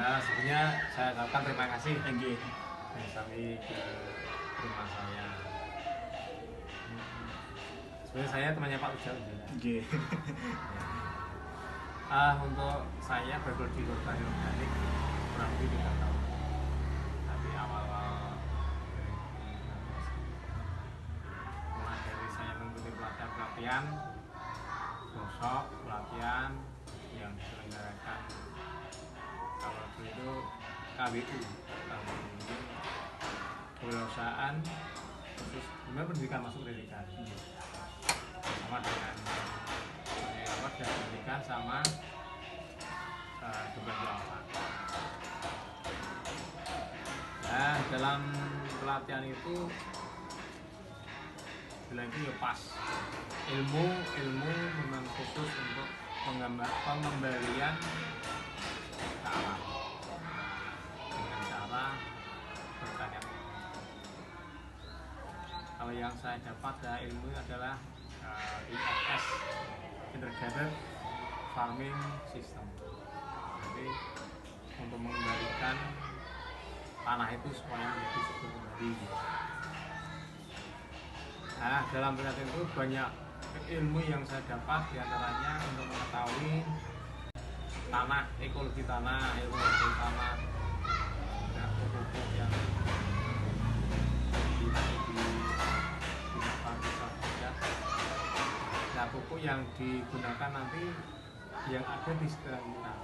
Sebenarnya saya ucapkan terima kasih Nggih. sampai ke rumah saya. Sebenarnya saya temannya Pak Ujang. Nggih. Untuk saya bergelut di pertanian organik kurang lebih 3 tahun. Tapi awal-awal mulai dari saya mengikuti pelatihan, workshop, pelatihan yang diselenggarakan kalau itu KWU, kewirausahaan khusus pendidikan masuk pendidikan sama dengan dan pendidikan sama domain apa. Nah, dalam pelatihan itu bilang itu ya pas ilmu memang khusus untuk pengembalian ke alam dengan cara bertanian. Kalau yang saya dapat dari ilmu adalah IFS, Integrated Farming System. Jadi untuk mengembalikan tanah itu supaya menjadi subur kembali. Nah, dalam pelatihan itu banyak ilmu yang saya dapat, diantaranya untuk mengetahui tanah, ekologi tanah, dan pupuk yang pupuk yang digunakan nanti yang ada di sekitar kita,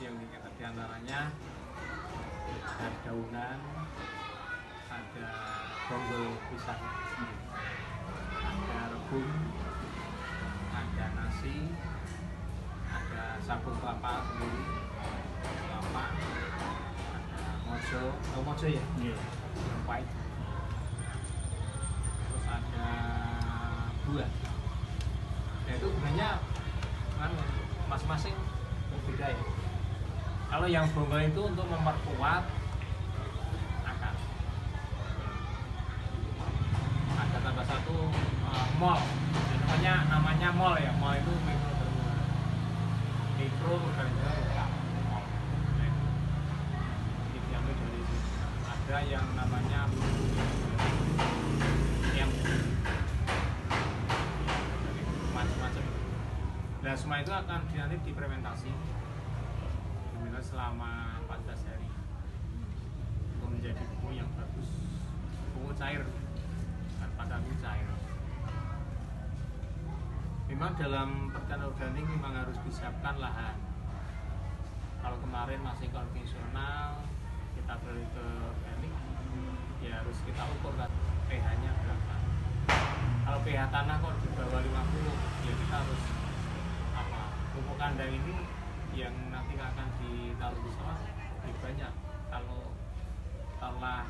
yang diantaranya ada daunan, ada bonggol pisang, ada rebung, ada nasi, ada sabun kelapa sendiri, kelapa, ada mojo ya, yang pahit, terus ada buah. Ya itu sebenarnya kan masing-masing berbeda ya. Kalau yang bonggol itu untuk memperkuat akar. Ada tambah satu mol, namanya mol ya. Mol itu mikroorganisme lokal. Ini diambil dari situ. Ada yang namanya macam-macam. Nah, semua itu akan nanti difermentasi selama 14 hari untuk menjadi pupuk yang bagus, pupuk cair dan pada cair. Memang dalam pertanian organik memang harus disiapkan lahan. Kalau kemarin masih konvensional, kita beli ke organik, ya harus kita ukur kan pH-nya berapa. Kalau pH tanah kok di bawah 50, ya kita harus pupuk kandang ini yang nanti akan ditaruh di sawah lebih banyak. Kalau tanah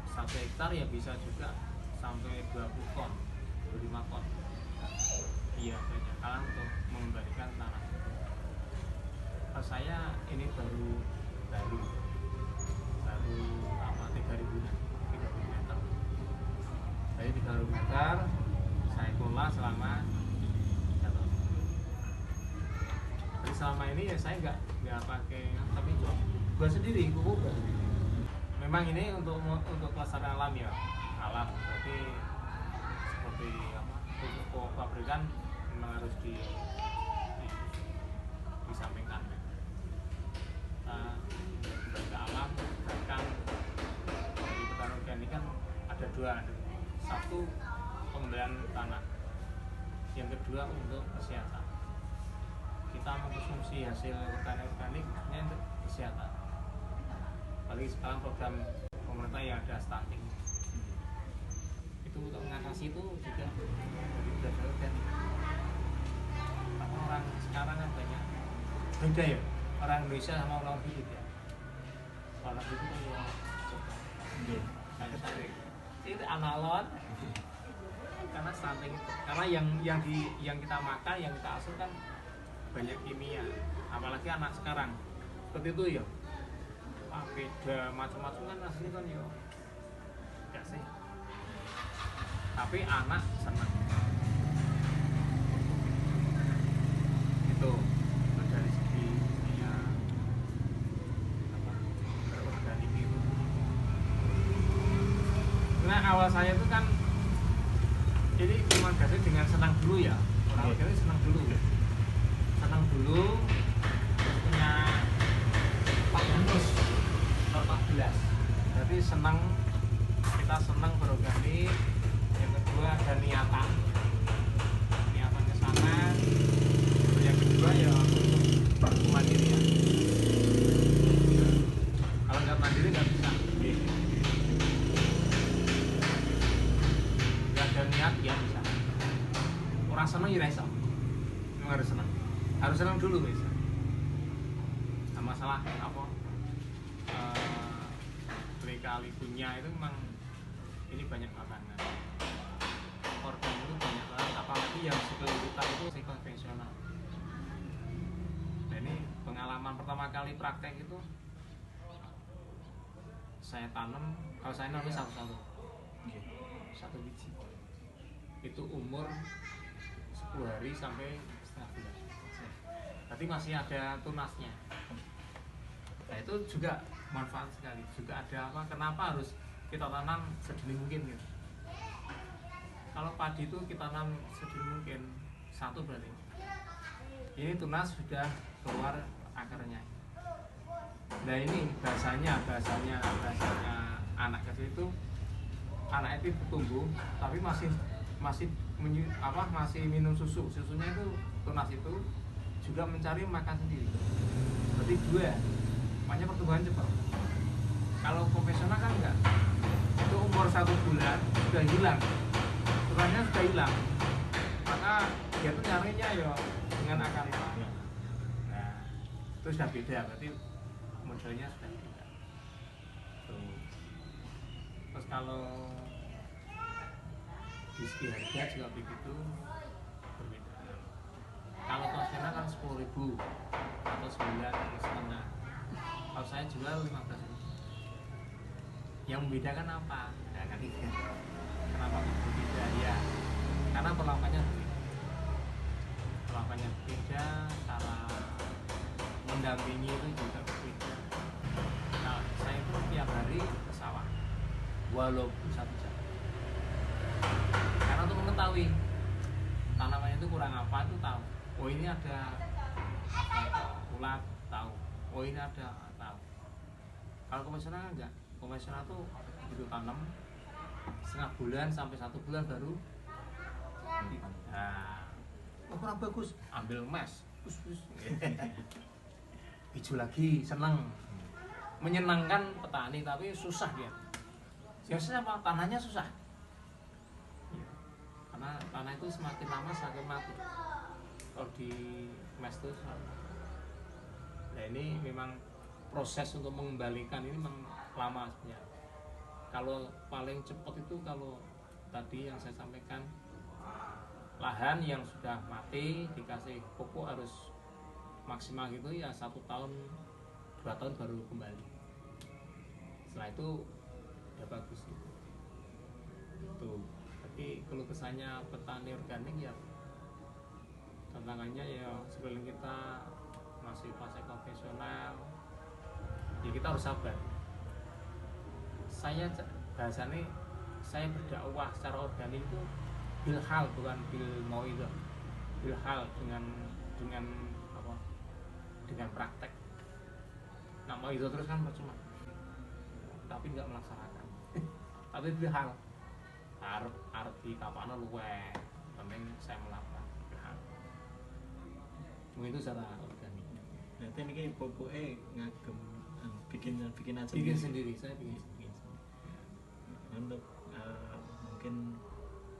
1 hektar ya bisa juga sampai 20 ton, 25 ton. Iya banyak, karena untuk mengembalikan tanah. Kalau saya ini baru 3.000 meter. Jadi 3.000 meter saya kelola selama 3 tahun. Jadi selama ini ya saya nggak pakai, tapi buat sendiri, pupuk buat sendiri. Memang ini untuk kelestarian alam ya, alam. Tapi seperti pupuk pabrikan memang harus disampingkan. Kembali ke alam, bahkan dari pertanian organik kan ada 2. Satu, pengembalian tanah. Yang kedua, untuk kesehatan. Kita mengkonsumsi hasil pertanian organik ini untuk kesehatan. Apalagi sekarang program pemerintah yang ada stunting. Itu untuk mengatasi itu juga dari berdasar organik. Karena orang sekarang kan banyak beda ya, orang Indonesia sama orang Filipina. Orang itu kan yang kayak stunting. Itu analog. Karena stunting itu, karena yang kita makan, yang kita asuh kan banyak kimia, apalagi anak sekarang seperti itu ya. Beda macam-macam kan asli kan ya enggak sih, tapi anak senang itu dari segi awal saya itu kan jadi cuma gasnya dengan senang dulu ya, orang organisasi senang dulu terus punya Pak Yunus tahun 14, berarti senang, kita senang berorganisasi. Yang kedua ada niatan ke sana. Yang kedua ya untuk mandiri ya. Kalau nggak mandiri nggak bisa. Nggak ada niat ya bisa. Orang senang ya bisa. Memang harus senang dulu bisa. Nah, masalah apa? Kali punya itu memang ini banyak makanan. Organ itu banyak banget, apalagi yang sebelum kita itu konvensional. Nah ini pengalaman pertama kali praktek itu saya tanam, kalau saya nanam satu biji. Itu umur 10 hari sampai setengah bulan. Tapi masih ada tunasnya. Nah itu juga manfaat sekali. Juga ada apa? Kenapa harus kita tanam sedini mungkin gitu? Kalau padi itu kita tanam sedini mungkin, satu berarti ini tunas sudah keluar akarnya. Nah ini bahasanya anak kecil itu, anak itu tumbuh tapi masih minum susunya itu, tunas itu juga mencari makan sendiri. Berarti dua, makanya pertumbuhan cepat. Kalau konvensional kan enggak, itu umur 1 bulan sudah hilang, tunasnya sudah hilang, maka dia tuh nyarinya ya dengan akar itu. Nah itu sudah beda, berarti modelnya sudah beda. Terus kalau di segi harga juga begitu berbeda. Kalau konvensional kan 10.000 atau 9,5. Kalau saya jual 15.000. Yang membedakan apa? Nah, ketiga. Kenapa berbeda? Ya, karena perlakuannya berbeda, cara mendampingi itu juga berbeda. Nah, saya itu tiap hari ke sawah, walaupun 1 jam. Karena untuk mengetahui tanamannya itu kurang apa itu tahu. Oh ini ada ulat, tahu. Oh ini ada, tahu. Kalau konvensional enggak. Konvensional tuh begitu tanam setengah bulan sampai 1 bulan baru. Nah, kurang bagus, ambil emas. Hijau lagi, senang. Menyenangkan petani tapi susah dia. Biasanya apa? Tanahnya susah. Karena tanah itu semakin lama semakin mati. Kalau di mes itu nah ini memang proses untuk mengembalikan ini memang lama sebenarnya. Kalau paling cepat itu kalau tadi yang saya sampaikan, lahan yang sudah mati dikasih pupuk harus maksimal gitu ya 1 tahun 2 tahun baru kembali. Setelah itu udah bagus gitu. Tuh. Tapi kalau kesannya petani organik ya tantangannya ya sekeliling kita masih pakai konvensional, ya kita harus sabar. Saya bahasanya saya berdakwah secara organik itu bilhal, bukan bil mau itu, bilhal dengan apa? Dengan praktek. Nah mau itu terus kan percuma, tapi nggak melaksanakan. Tapi bilhal arep di kapana luwe, penting saya melakukan. Begitu secara organik. Nanti ini pupuknya ngagem bikin aja. Bikin sendiri, saya bikin sendiri. Untuk mungkin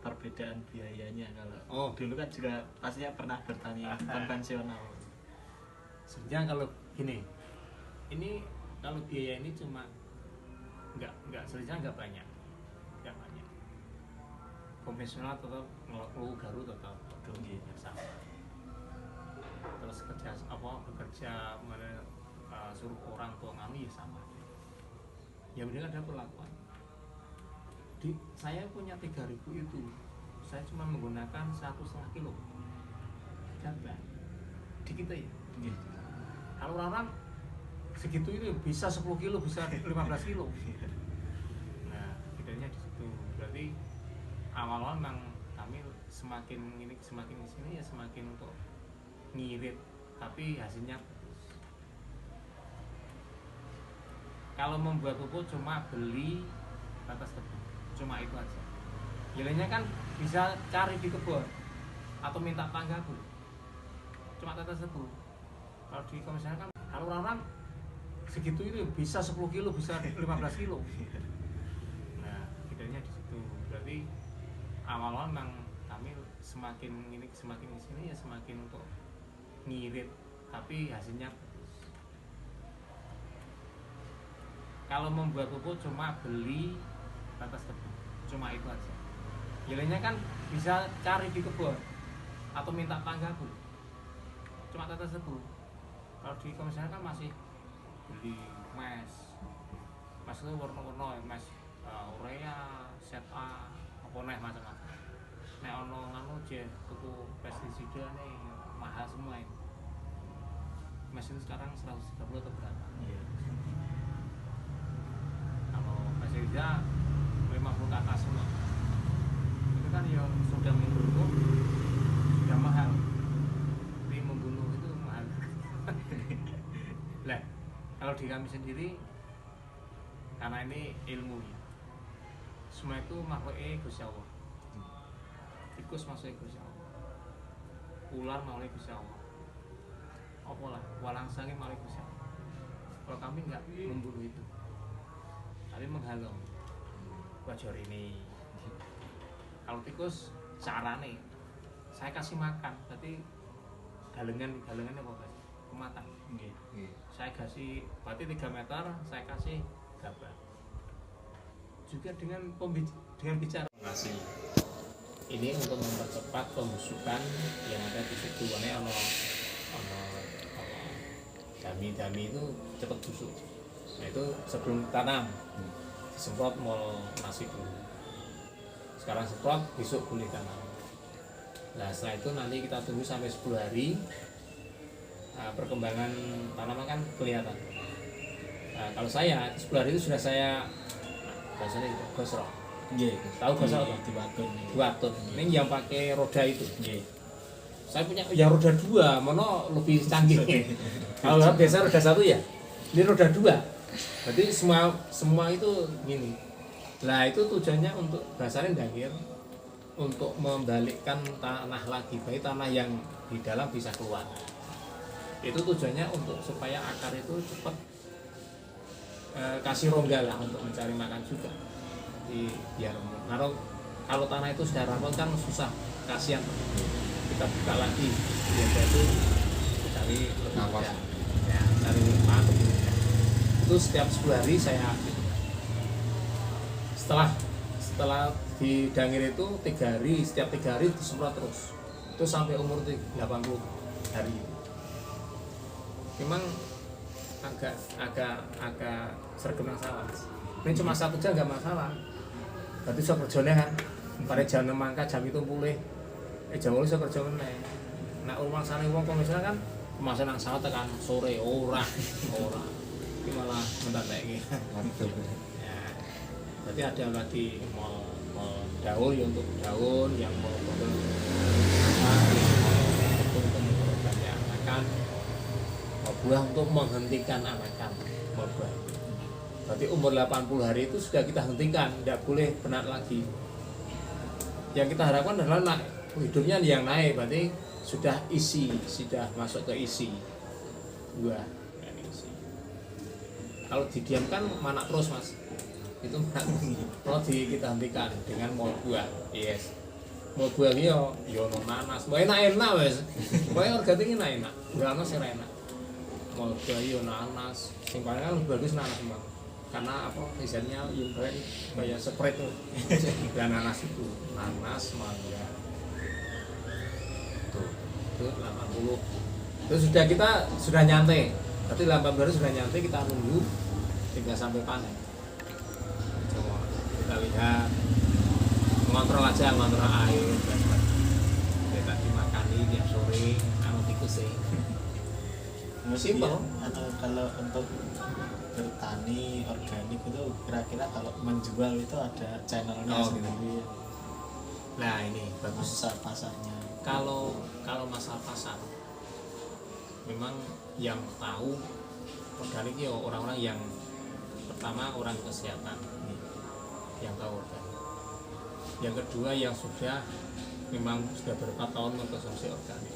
perbedaan biayanya kalau dulu kan juga pastinya pernah bertani konvensional. Sebenarnya kalau gini, ini kalau biaya ini cuma nggak sebenarnya nggak banyak. Konvensional tetap ngeluh garu tetap tinggi sama. Terus bekerja suruh orang tua ngami ya sama. Ya benar ada perlakuan. Saya punya 3.000 itu, saya cuma menggunakan 1,5 kilo gabah di kita ya. Kalau orang-orang segitu itu bisa 10 kilo, bisa 15 kilo. Nah bedanya di situ. Berarti berarti awal-awal memang kami semakin di sini ya semakin untuk ngirit, tapi hasilnya kalau membuat pupuk cuma beli tetes tebu, cuma itu aja. Nilainya kan bisa cari di kebun atau minta tangga bu, cuma tetes tebu. Kalau di komisioner kan kalau orang-orang segitu itu bisa 10 kilo, bisa 15 kilo. Nah, bedanya di situ. Berarti awal-awal memang kami semakin di sini ya semakin untuk ngirit, tapi hasilnya kalau membuat pupuk cuma beli tetes tebu, cuma itu aja. Nilainya kan bisa cari di kebun atau minta tangga bu, cuma tetes tebu. Kalau di komisioner kan masih beli mes itu warna-warna mes urea, set A, apa nih macam-macam. Nek ono nganu je tuku pestisida nih mahal semua ini. Mes itu sekarang 130 atau berapa? Iya. Kalau pestisida 50 ke atas semua. Itu kan yang sudah membunuh sudah mahal. Tapi membunuh itu mahal. Lah, kalau di kami sendiri karena ini ilmu ya, semua itu makhluknya Gusti Allah. Tikus masuk Gusti Allah, ular maulih Gusti Allah, apa lah walangsangnya maulih Gusti Allah. Kalau kami nggak membunuh itu, tapi menghalau wajor ini. Kalau tikus carane saya kasih makan, berarti galengannya apa guys? Kemakan. Saya kasih berarti 3 meter, saya kasih gabah. Juga dengan bicara. Masih. Ini untuk mempercepat pembusukan yang ada di situ. Karena ono dami itu cepat busuk. Nah itu sebelum tanam disemprot mau nasi dulu. Sekarang semprot, besok boleh tanam. Nah setelah itu nanti kita tunggu sampai 10 hari. Nah, perkembangan tanaman kan kelihatan. Nah, kalau saya 10 hari itu sudah saya bahasanya itu gosrok. Tahu gosrok? Diwatun. Ini yang pakai roda itu. Saya punya yang roda 2, mana lebih canggih. Kalau biasa roda 1 ya, ini roda 2. Berarti semua itu gini. Nah itu tujuannya untuk bahasanya dagir, untuk membalikkan tanah lagi, baik tanah yang di dalam bisa keluar. Itu tujuannya untuk supaya akar itu cepat kasih rongga lah untuk mencari makan juga. Jadi biar kalau tanah itu sudah rapat kan susah, kasihan. Kita buka lagi, biar itu cari lebih ya, cari makan. Itu setiap 10 hari saya setelah di dangir itu 3 hari, setiap 3 hari disemprot terus. Itu sampai umur 80 hari. Memang agak sergem yang salah. Ini cuma 1 jam nggak masalah. Berarti bisa kerjanya kan. Pada jam 6 mangkat jam itu pulih. Jam 8 bisa kerja meneh. Nah rumah sana wong misalnya kan kemasan yang salah tekan sore ora. Ini malah mendadak iki. Ya. Berarti ada lagi mau daun ya untuk daun yang mau anakan, mau buah untuk menghentikan anakan mau buah. Berarti umur 80 hari itu sudah kita hentikan, tidak boleh benar lagi. Yang kita harapkan adalah hidupnya yang naik, berarti sudah masuk ke isi buah. Kalau didiamkan mana terus mas, itu kalau kita hentikan dengan mau buah, yes, mau buah yo nanas, mau enak wes, mau organik enak, nanas enak, mau buah yo nanas, simpelnya kan lebih bagus nanas bang, karena apa? Misalnya yang kayak spread tuh, dan nanas itu, nanas mangga, tuh 80, itu kita sudah nyantai. Berarti 80 hari sudah nyantai, kita nunggu hingga sampai panen. Coba kita lihat, ngontrol aja, ngontrol air. Kita dimakani tiap sore, anu tikus sih. Simpel. Kalau untuk bertani organik itu kira-kira kalau menjual itu ada channelnya sendiri. Nah ini bagus. Pasarnya. Kalau masalah pasar, memang yang tahu organik ya orang-orang yang pertama orang kesehatan yang tahu organik. Yang kedua yang sudah berapa tahun mengkonsumsi organik.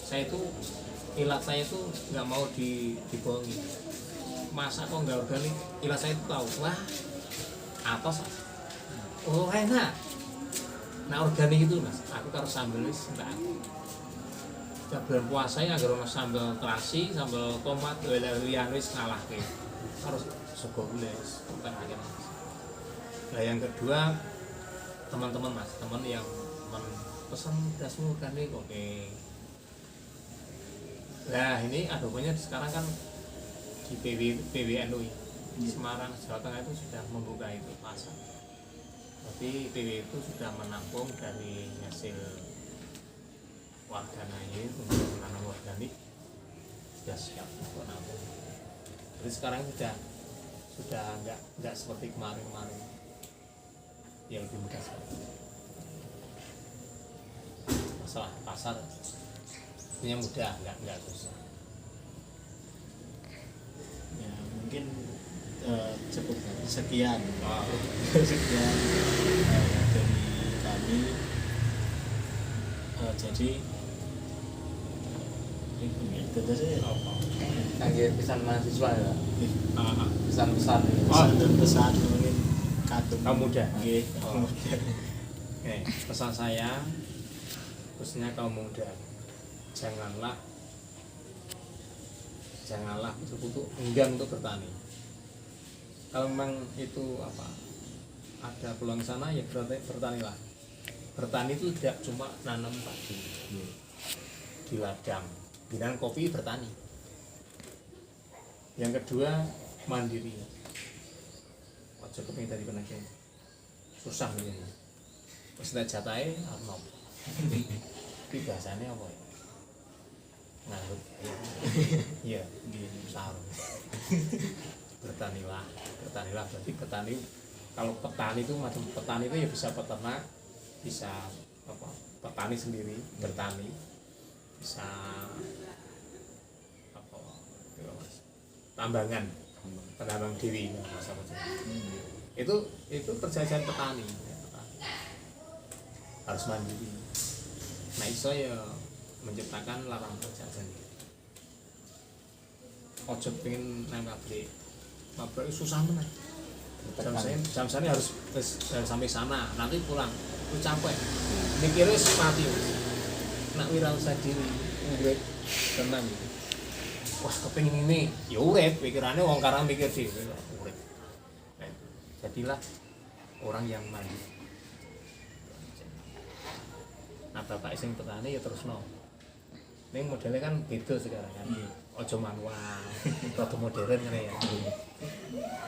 Saya itu ilat saya itu nggak mau dibohongi. Masa kok nggak organik? Ilat saya itu tahu. Wah, atos. Oh enak. Nah organik itu mas, aku harus sambel wis enggak. Setiap bulan puasa ya agar ono sambel terasi, sambel tomat, liyan wis ngalahke. Harus sego gules, bukan aja mas. Nah yang kedua teman-teman mas, teman yang pesan dasmu organik oke. Nah ini adanya sekarang kan di PWNU Semarang Jawa Tengah itu sudah membuka itu pasar. Tapi PW itu sudah menampung dari hasil warganya untuk menanam organik sudah siap untuk menampung. Jadi sekarang sudah nggak seperti kemarin yang lebih mudah sekali. Masalah pasar punya mudah nggak susah. Ya mungkin cukup sekian sekian dari kami. Jadi itu saja Kangge pesan mahasiswa ya. Pesan-pesan. Pesan mungkin Kaum muda. Nggih, Oh. Oke, pesan saya khususnya kaum muda, janganlah betul-betul enggan untuk bertani. Kalau memang itu ada peluang sana ya bertanilah. Bertani itu tidak cuma nanam padi di ladang, bilang kopi bertani. Yang kedua mandiri. Ojo kepengin dari penagihan susah ini. Wis nek jatahe arep. Iki bahasane apa ya? Nganggut. Iya, nggih sarung. Bertanilah berarti petani. Kalau petani itu macam petani itu ya bisa peternak, bisa petani sendiri bertani, bisa tambang dewi itu kerjaan petani harus mandiri. Nah iso ya menciptakan lapangan pekerjaan. Ojo pengen nang pabrik susah meneh. Jam saya harus sampai sana, nanti pulang itu capek. Mikirnya mati. Nak wirausaha diri, urip tenang gitu. Wah kepengin ini, ya urip, pikirannya wong karang mikir sih, urip. Jadilah orang yang mandiri. Nah bapak sing petani ya terus no. Ini modelnya kan beda sekarang kan. Ojo manual, rada modern ngene ya.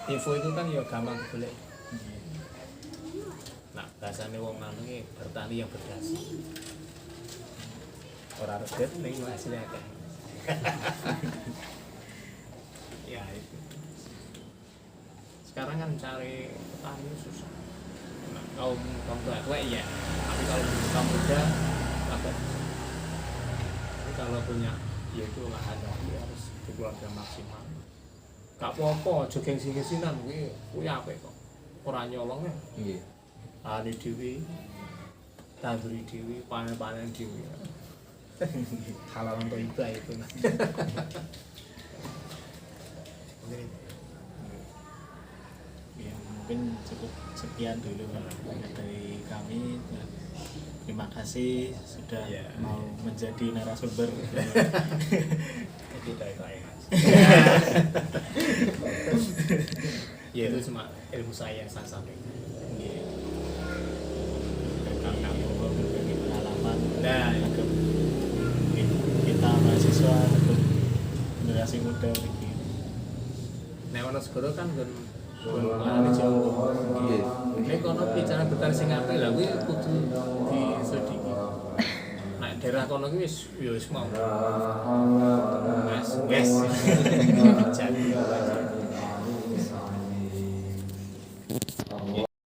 Info itu kan ya gampang golek. Nah bahasane wong anu iki bertani yang berdasi. Ora reget ning hasilnya akeh. Ya itu. Sekarang kan cari petani susah. Nah, kaum tua ya, tapi kalau kaum muda apa? Kalau punya yaitu lahan ya harus dikeluarkan maksimal. Gak apa-apa, aja gengsi-gengsinan kuwi apik kok. Ora nyolong ya. Nggih. Tani dhewe, tanduri dhewe, panen-panen dhewe. Halal untuk ibadah itu. Ya, mungkin cukup sekian dulu dari kami. Terima kasih sudah mau menjadi narasumber. Jadi dari saya. Ya itu cuma ilmu saya sampaikan. Kamu berbagi pengalaman. Nah, untuk kita mahasiswa untuk generasi muda begini. nek ana segoro kan nggon lari Jawa. Nggih. Nek kono bicara bertani sing apik lha kuwi kudu diselidiki. Nek daerah kono ki wis mau. Wes. Jadi.